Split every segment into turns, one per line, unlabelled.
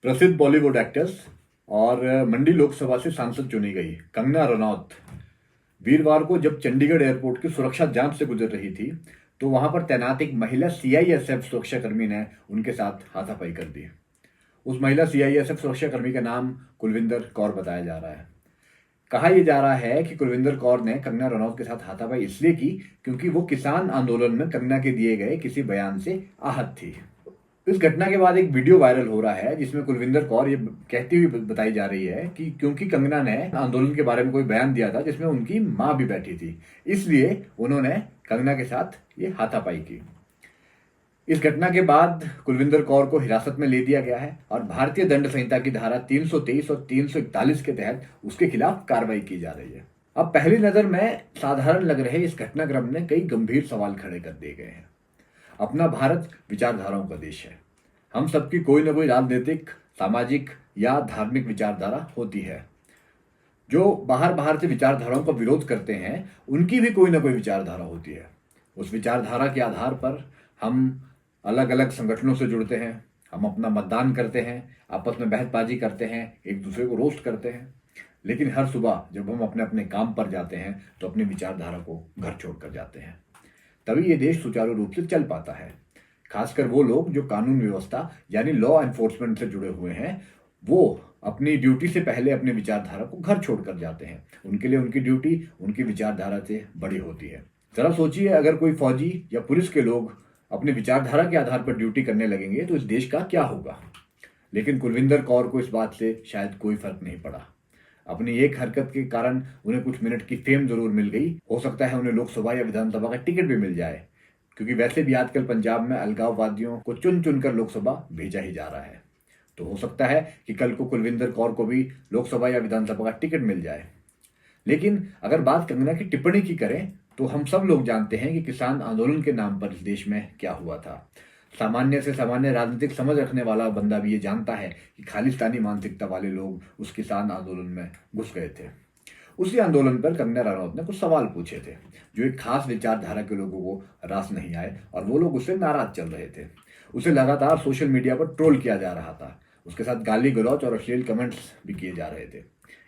प्रसिद्ध बॉलीवुड एक्ट्रेस और मंडी लोकसभा से सांसद चुनी गई कंगना रनौत वीरवार को जब चंडीगढ़ एयरपोर्ट की सुरक्षा जांच से गुजर रही थी तो वहां पर तैनात एक महिला सीआईएसएफ सुरक्षाकर्मी ने उनके साथ हाथापाई कर दी। उस महिला सीआईएसएफ सुरक्षाकर्मी का नाम कुलविंदर कौर बताया जा रहा है। कहा यह जा रहा है कि कुलविंदर कौर ने कंगना रनौत के साथ हाथापाई इसलिए की क्योंकि वो किसान आंदोलन में कंगना के दिए गए किसी बयान से आहत थी। इस घटना के बाद एक वीडियो वायरल हो रहा है जिसमें कुलविंदर कौर ये कहती हुई बताई जा रही है कि क्योंकि कंगना ने आंदोलन के बारे में कोई बयान दिया था जिसमें उनकी मां भी बैठी थी, इसलिए उन्होंने कंगना के साथ ये हाथापाई की। इस घटना के बाद कुलविंदर कौर को हिरासत में ले दिया गया है और भारतीय दंड संहिता की धारा 323 और 341 के तहत उसके खिलाफ कार्रवाई की जा रही है। अब पहली नजर में साधारण लग रहे इस घटनाक्रम ने कई गंभीर सवाल खड़े कर दिए गए हैं। अपना भारत विचारधाराओं का देश है। हम सबकी कोई ना कोई राजनीतिक, सामाजिक या धार्मिक विचारधारा होती है। जो बाहर से विचारधाराओं का विरोध करते हैं उनकी भी कोई ना कोई विचारधारा होती है। उस विचारधारा के आधार पर हम अलग अलग संगठनों से जुड़ते हैं, हम अपना मतदान करते हैं, आपस में बहसबाजी करते हैं, एक दूसरे को रोस्ट करते हैं। लेकिन हर सुबह जब हम अपने अपने काम पर जाते हैं तो अपनी विचारधारा को घर छोड़कर जाते हैं। तभी ये देश सुचारू रूप से चल पाता है। खासकर वो लोग जो कानून व्यवस्था यानी लॉ एनफोर्समेंट से जुड़े हुए हैं, वो अपनी ड्यूटी से पहले अपने विचारधारा को घर छोड़कर जाते हैं। उनके लिए उनकी ड्यूटी उनकी विचारधारा से बड़ी होती है। जरा सोचिए, अगर कोई फौजी या पुलिस के लोग अपनी विचारधारा के आधार पर ड्यूटी करने लगेंगे तो इस देश का क्या होगा। लेकिन कुलविंदर कौर को इस बात से शायद कोई फर्क नहीं पड़ा। अपनी एक हरकत के कारण उन्हें कुछ मिनट की फेम जरूर मिल गई। हो सकता है उन्हें लोकसभा या विधानसभा का टिकट भी मिल जाए, क्योंकि वैसे भी आजकल पंजाब में अलगाववादियों को चुन चुनकर लोकसभा भेजा ही जा रहा है। तो हो सकता है कि कल को कुलविंदर कौर को भी लोकसभा या विधानसभा का टिकट मिल जाए। लेकिन अगर बात कंगना की टिप्पणी की करें तो हम सब लोग जानते हैं कि किसान आंदोलन के नाम पर इस देश में क्या हुआ था। सामान्य से सामान्य राजनीतिक समझ रखने वाला बंदा भी ये जानता है कि खालिस्तानी मानसिकता वाले लोग उस किसान आंदोलन में घुस गए थे। उसी आंदोलन पर कंगना रनौत ने कुछ सवाल पूछे थे जो एक खास विचारधारा के लोगों को रास नहीं आए और वो लोग उससे नाराज चल रहे थे। उसे लगातार सोशल मीडिया पर ट्रोल किया जा रहा था। उसके साथ गाली गलौच और अश्लील कमेंट्स भी किए जा रहे थे।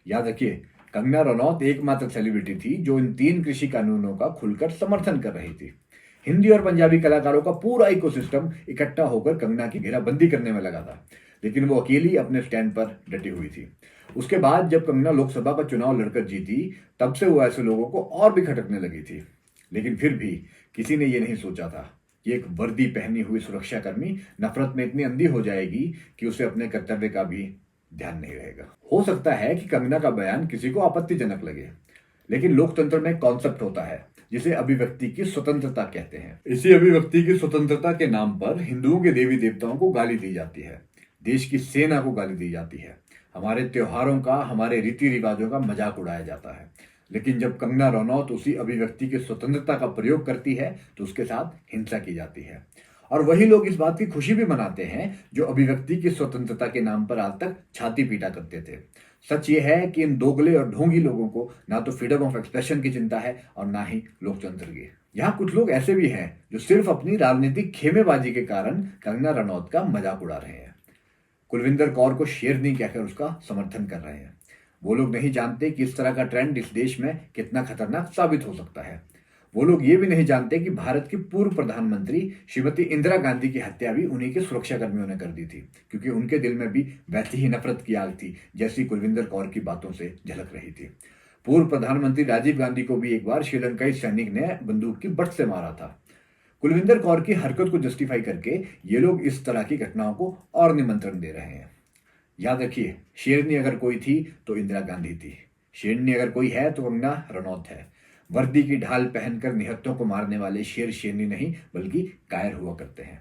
याद रखिए, कंगना रनौत एकमात्र सेलिब्रिटी थी जो इन 3 कृषि कानूनों का खुलकर समर्थन कर रही थी। हिंदी और पंजाबी कलाकारों का पूरा इकोसिस्टम इकट्ठा होकर कंगना की घेराबंदी करने में लगा था, लेकिन वो अकेली अपने स्टैंड पर डटी हुई थी। उसके बाद जब कंगना लोकसभा का चुनाव लड़कर जीती, तब से वो ऐसे लोगों को और भी खटकने लगी थी। लेकिन फिर भी किसी ने ये नहीं सोचा था कि एक वर्दी पहनी हुई सुरक्षाकर्मी नफरत में इतनी अंधी हो जाएगी कि उसे अपने कर्तव्य का भी ध्यान नहीं रहेगा। हो सकता है कि कंगना का बयान किसी को आपत्तिजनक लगे, लेकिन लोकतंत्र में एक कॉन्सेप्ट होता है जिसे अभिव्यक्ति की स्वतंत्रता कहते हैं। इसी अभिव्यक्ति की स्वतंत्रता के नाम पर हिंदुओं के देवी देवताओं को गाली दी जाती है, देश की सेना को गाली दी जाती है, हमारे त्योहारों का, हमारे रीति रिवाजों का मजाक उड़ाया जाता है। लेकिन जब कंगना रनौत उसी अभिव्यक्ति की स्वतंत्रता का प्रयोग करती है तो उसके साथ हिंसा की जाती है। और वही लोग इस बात की खुशी भी मनाते हैं जो अभिव्यक्ति की स्वतंत्रता के नाम पर आज तक छाती पीटा करते थे। सच ये है कि इन दोगले और ढोंगी लोगों को ना तो फ्रीडम ऑफ एक्सप्रेशन की चिंता है और ना ही लोकतंत्र की। यहाँ कुछ लोग ऐसे भी हैं जो सिर्फ अपनी राजनीतिक खेमेबाजी के कारण कंगना रनौत का मजाक उड़ा रहे हैं, कुलविंदर कौर को शेरनी कहकर उसका समर्थन कर रहे हैं। वो लोग नहीं जानते कि इस तरह का ट्रेंड इस देश में कितना खतरनाक साबित हो सकता है। वो लोग ये भी नहीं जानते कि भारत की पूर्व प्रधानमंत्री श्रीमती इंदिरा गांधी की हत्या भी उन्हीं के सुरक्षाकर्मियों ने कर दी थी, क्योंकि उनके दिल में भी वैसी ही नफरत की आग थी जैसी कुलविंदर कौर की बातों से झलक रही थी। पूर्व प्रधानमंत्री राजीव गांधी को भी एक बार श्रीलंकाई सैनिक ने बंदूक की बट से मारा था। कुलविंदर कौर की हरकत को जस्टिफाई करके ये लोग इस तरह की घटनाओं को और निमंत्रण दे रहे हैं। याद रखिए, शेरनी अगर कोई थी तो इंदिरा गांधी थी, शेरनी अगर कोई है तो कंगना रनौत है। वर्दी की ढाल पहनकर निहत्तों को मारने वाले शेर शेरनी नहीं बल्कि कायर हुआ करते हैं।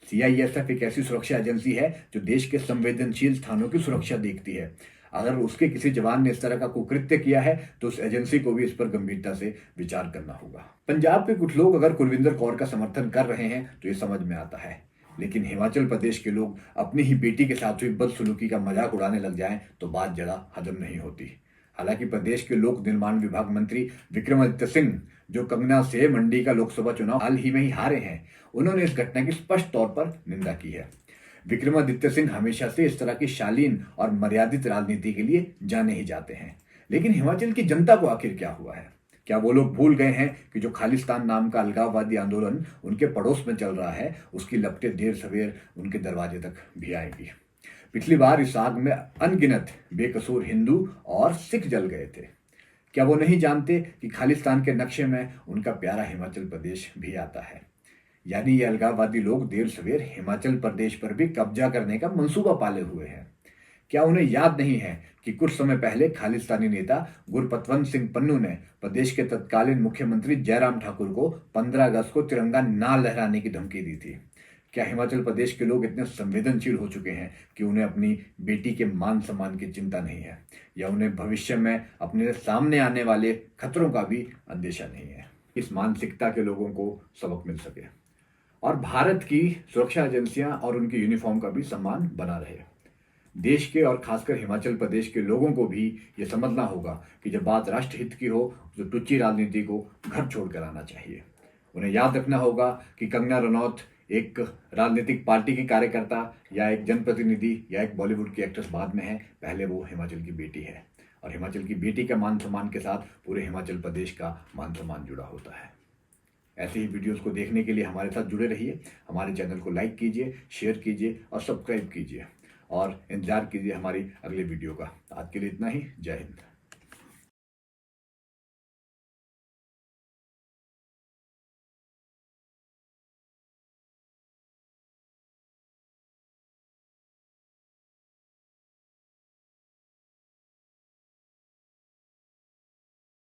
सीआईएसएफ एक ऐसी सुरक्षा एजेंसी है जो देश के संवेदनशील स्थानों की सुरक्षा देखती है। अगर उसके किसी जवान ने इस तरह का कुकृत्य किया है तो उस एजेंसी को भी इस पर गंभीरता से विचार करना होगा। पंजाब के कुछ लोग अगर कुलविंदर कौर का समर्थन कर रहे हैं तो ये समझ में आता है, लेकिन हिमाचल प्रदेश के लोग अपनी ही बेटी के साथ हुई बदसलूकी का मजाक उड़ाने लग जाएं तो बात जरा हजम नहीं होती। हालांकि प्रदेश के लोक निर्माण विभाग मंत्री विक्रमादित्य सिंह, जो कंगना से मंडी का लोकसभा चुनाव हाल ही में ही हारे हैं, उन्होंने इस घटना की स्पष्ट तौर पर निंदा की है। विक्रमादित्य सिंह हमेशा से इस तरह की शालीन और मर्यादित राजनीति के लिए जाने ही जाते हैं। लेकिन हिमाचल की जनता को आखिर क्या हुआ है? क्या वो लोग भूल गए हैं कि जो खालिस्तान नाम का अलगाववादी आंदोलन उनके पड़ोस में चल रहा है, उसकी लपटें देर सवेर उनके दरवाजे तक भी आएंगी। पिछली बार इस आग में अनगिनत बेकसूर हिंदू और सिख जल गए थे। क्या वो नहीं जानते कि खालिस्तान के नक्शे में उनका प्यारा हिमाचल प्रदेश भी आता है? यानी ये अलगाववादी लोग देर सवेर हिमाचल प्रदेश पर भी कब्जा करने का मंसूबा पाले हुए हैं। क्या उन्हें याद नहीं है कि कुछ समय पहले खालिस्तानी नेता गुरपतवंत सिंह पन्नू ने प्रदेश के तत्कालीन मुख्यमंत्री जयराम ठाकुर को 15 अगस्त को तिरंगा ना लहराने की धमकी दी थी? क्या हिमाचल प्रदेश के लोग इतने संवेदनशील हो चुके हैं कि उन्हें अपनी बेटी के मान सम्मान की चिंता नहीं है, या उन्हें भविष्य में अपने सामने आने वाले खतरों का भी अंदेशा नहीं है? इस मानसिकता के लोगों को सबक मिल सके और भारत की सुरक्षा एजेंसियां और उनके यूनिफॉर्म का भी सम्मान बना रहे। देश के और खासकर हिमाचल प्रदेश के लोगों को भी ये समझना होगा कि जब बात राष्ट्रहित की हो तो टुच्ची राजनीति को घर छोड़कर आना चाहिए। उन्हें याद रखना होगा कि कंगना रनौत एक राजनीतिक पार्टी की कार्यकर्ता या एक जनप्रतिनिधि या एक बॉलीवुड की एक्ट्रेस बाद में है, पहले वो हिमाचल की बेटी है और हिमाचल की बेटी का मान सम्मान के साथ पूरे हिमाचल प्रदेश का मान सम्मान जुड़ा होता है। ऐसे ही वीडियोस को देखने के लिए हमारे साथ जुड़े रहिए। हमारे चैनल को लाइक कीजिए, शेयर कीजिए और सब्सक्राइब कीजिए और इंतजार कीजिए हमारी अगले वीडियो का। आज के लिए इतना ही। जय हिंद।